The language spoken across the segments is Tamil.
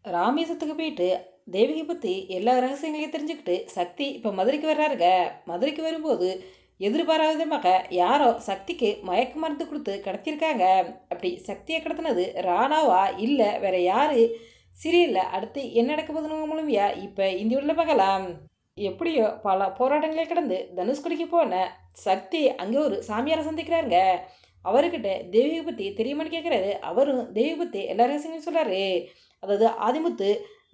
ராமேஸ்வரத்துக்கு போயிட்டு தேவகி பற்றி எல்லா ரகசியங்களையும் தெரிஞ்சுக்கிட்டு சக்தி இப்போ மதுரைக்கு வர்றாருங்க. மதுரைக்கு வரும்போது எதிர்பாராத விதமாக யாரோ சக்திக்கு மயக்க மருந்து கொடுத்து கடத்தியிருக்காங்க. அப்படி சக்தியை கடத்தினது ராணாவா இல்லை வேற யாரு? சீரியல்ல அடுத்து என்ன நடக்க போகுதுன்னு மூலமையா இப்போ இந்த உள்ள பார்க்கலாம். எப்படியோ பல போராட்டங்களை கடந்து தனுஷ்கோடிக்கு போன சக்தி அங்கே ஒரு சாமியாரை சந்திக்கிறாருங்க. அவர்கிட்ட தேவியை பற்றி தெரியுமான்னு கேட்குறாரு. அவரும் தேவியை பற்றி எல்லா ரகசியங்களும் சொல்கிறாரு. அதாவது ஆதிமுத்து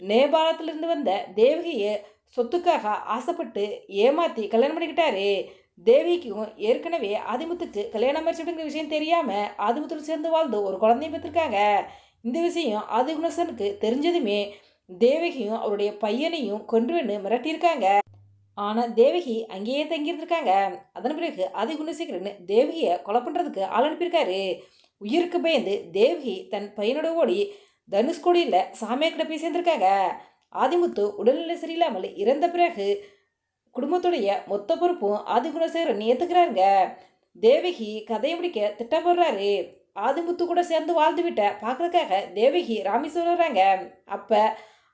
நேபாளத்திலிருந்து வந்த தேவகியை சொத்துக்காக ஆசைப்பட்டு ஏமாற்றி கல்யாணம் பண்ணிக்கிட்டாரு. தேவிக்கும் ஏற்கனவே ஆதிமுத்துக்கு கல்யாணம் ஆயிடுச்சுங்கிற விஷயம் தெரியாமல் ஆதிமுத்துடன் சேர்ந்து வாழ்ந்து ஒரு குழந்தையும் பெற்றிருக்காங்க. இந்த விஷயம் ஆதிகுணசனுக்கு தெரிஞ்சதுமே தேவகியும் அவருடைய பையனையும் கொன்று மிரட்டியிருக்காங்க. ஆனால் தேவகி அங்கேயே தங்கியிருந்திருக்காங்க. அதன் பிறகு ஆதிகுணசேகரன் தேவகியை கொலை பண்ணுறதுக்கு ஆள் அனுப்பியிருக்காரு. உயிருக்கு பயந்து தேவகி தன் பையனோட ஓடி தனுஷ்கோடியில் சாமியார் கிட்ட போய் சேர்ந்திருக்காங்க. ஆதிமுத்து உடல்நிலை சரியில்லாமல் இறந்த பிறகு குடும்பத்துடைய மொத்த பொறுப்பும் ஆதிகுணசேகரன் ஏற்றுக்கிறாருங்க. தேவகி கதையை முடிக்க திட்டம் போடுறாரு. ஆதிமுத்து கூட சேர்ந்து வாழ்ந்து விட்ட பார்க்கறதுக்காக தேவகி ராமேஸ்வரம் வர்றாங்க. அப்போ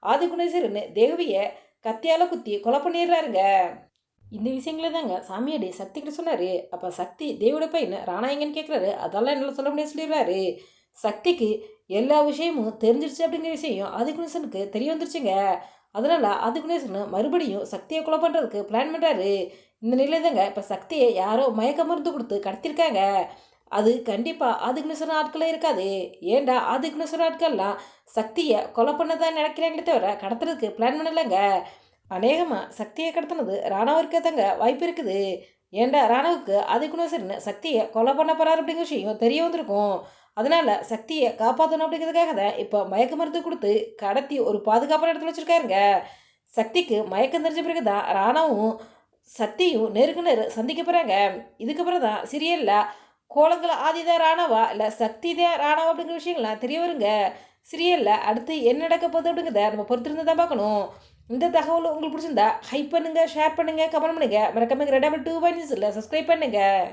ஆதிகுணசேகரன் தேவியை கத்தியால் குத்தி கொலை பண்ணிடுறாருங்க. இந்த விஷயங்கள தாங்க சாமியாடி சக்தி கிட்ட சொன்னார். அப்போ சக்தி தேவியோட பையன் ராணா எங்கன்னு கேட்குறாரு. அதெல்லாம் என்னால் சொல்ல முடியாது சொல்லிடுறாரு. சக்திக்கு எல்லா விஷயமும் தெரிஞ்சிருச்சு அப்படிங்கிற விஷயம் ஆதிகுணேசனுக்கு தெரிய வந்துருச்சுங்க. அதனால் ஆதிகுணேசன் மறுபடியும் சக்தியை கொலை பண்ணுறதுக்கு பிளான் பண்ணுறாரு. இந்த நிலையில் தாங்க இப்போ சக்தியை யாரோ மயக்க மருந்து கொடுத்து கடத்திருக்காங்க. அது கண்டிப்பாக ஆதிகுணேஸ்வரன் ஆட்களே இருக்காது. ஏண்டா ஆதிகுணேஸ்வரன் ஆட்கள்லாம் சக்தியை கொலை பண்ண தான் நினைக்கிறாங்களே தவிர கடத்துறதுக்கு பிளான் பண்ணலைங்க. அநேகமாக சக்தியை கடத்தினது ராணாவிற்கே தாங்க வாய்ப்பு இருக்குது. ஏண்டா ராணாவுக்கு ஆதிகுணேஸ்வரன் சக்தியை கொலை பண்ண போகிறார் அப்படிங்கிற விஷயம் தெரிய வந்திருக்கும். அதனால் சக்தியை காப்பாற்றணும் அப்படிங்கிறதுக்காக தான் இப்போ மயக்க மருந்து கொடுத்து கடத்தி ஒரு பாதுகாப்பான இடத்துல வச்சுருக்காருங்க. சக்திக்கு மயக்கம் தெரிஞ்ச பிறகு தான் ராணாவும் சக்தியும் நேருக்கு நேர் சந்திக்க போகிறாங்க. இதுக்கப்புறம் தான் சீரியலில் கோலங்கள் ஆதிதான் ராணாவா இல்லை சக்தி தான் ராணாவா அப்படிங்கிற விஷயங்கள்லாம் தெரிய வருங்க. சீரியலில் அடுத்து என்ன நடக்க போகுது அப்படிங்கிறத நம்ம பொறுத்திருந்து தான் பார்க்கணும். இந்த தகவல் உங்களுக்கு பிடிச்சிருந்தா ஹைப் பண்ணுங்கள், ஷேர் பண்ணுங்கள், கமெண்ட் பண்ணுங்கள். மறக்காம ரெடாபிள் 2 பாயிண்ட்ஸில் சப்ஸ்கிரைப் பண்ணுங்கள்.